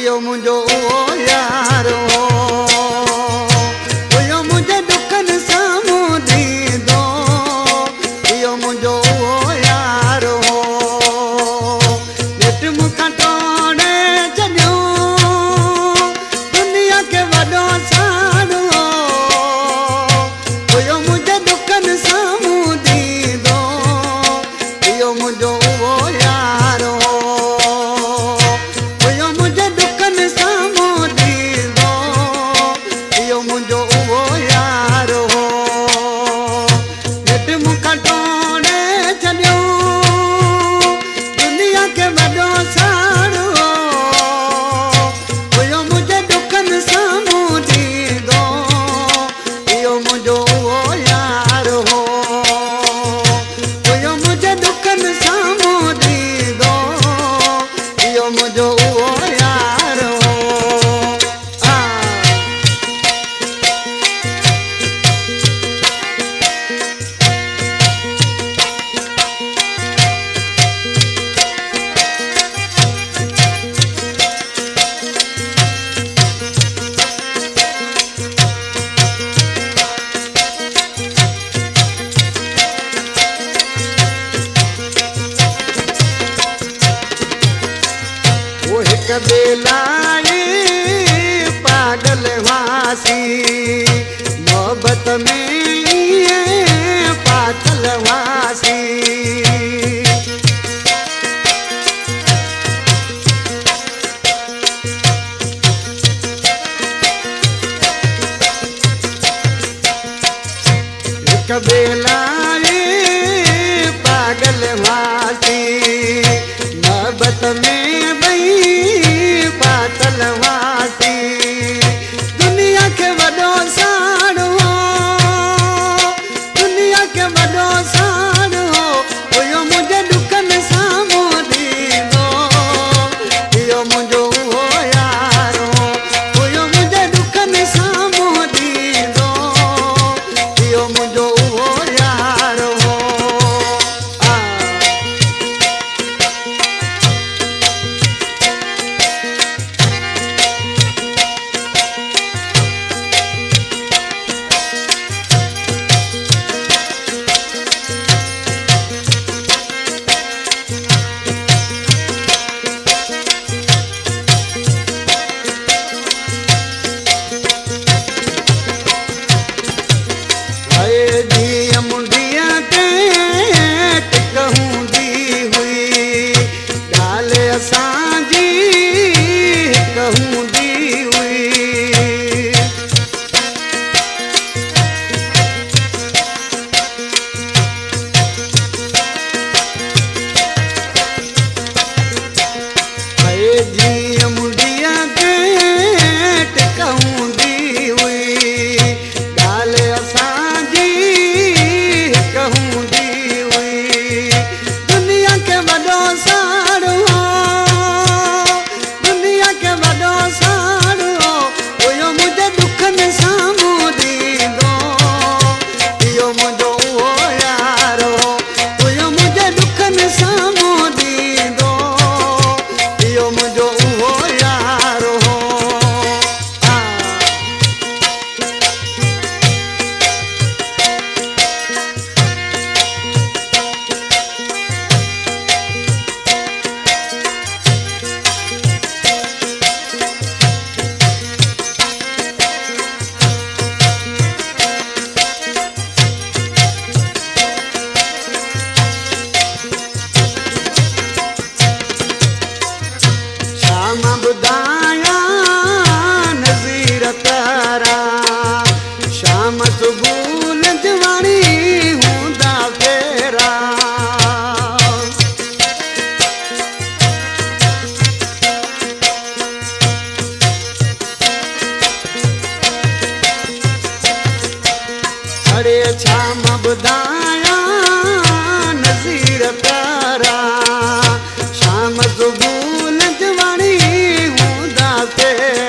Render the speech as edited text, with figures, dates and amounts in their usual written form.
इहो मुंहिंजो उहो यार हो इहो मुंहिंजे दुखनि साम्हूं ॾींदो इहो मुंहिंजो उहो यार हो नेठि मूंखां टोड़े छॾियो दुनिया खे वॾो साड़ो इहो मुंहिंजे दुखनि साम्हूं ॾींदो इहो मुंहिंजो उहो यार हो इहो मुंहिंजे दुखनि साम्हूं ॾींदो इहो मुंहिंजो उहो यार हो नेठि मूंखां टोड़े छॾियो दुनिया खे वॾो साड़ो इहो मुंहिंजे दुखनि साम्हूं ॾींदो इहो मुंहिंजो उहो यार हो इहो मुंहिंजे दुखनि साम्हूं ॾींदो इहो मुंहिंजो उहो यार हो वो हिक बेलाई पागल वासी मोहब्बत में पागल वासी हिक बेलाई पागल वासी मोहब्बत में पातल वासी दुनिया के वॾो साड़ो दुनिया के वॾो साड़ो इहो मुंहिंजे दुखनि साम्हूं ॾींदो इहो मुंहिंजो उहो यार हो इहो मुंहिंजे दुखनि साम्हूं ॾींदो इहो मुंहिंजो उहो यार हो जीअं मुंडीअ ते टिक हूंदी हुई ॻाल्हि असांजी हिक हूंदी हुई जीअं मुंडीअ ते टिक हूंदी हुई ॻाल्हि असांजी हिक हूंदी हुई दुनिया खे वॾो साड़ो दुनिया खे वॾो साड़ो इहो मुंहिंजे दुखनि साम्हूं ॾींदो इहो मुंहिंजो उहो यार हो इहो मुंहिंजे दुखनि साम्हूं ॾींदो इहो मुंहिंजो उहो यार हो शाम ॿुधाया नज़ीर तारा शाम सुबुह जवानी हूंदा फेरा अरे शाम ॿुधाया नज़ीर तारा शाम सुबुह जवानी हूंदा फेरा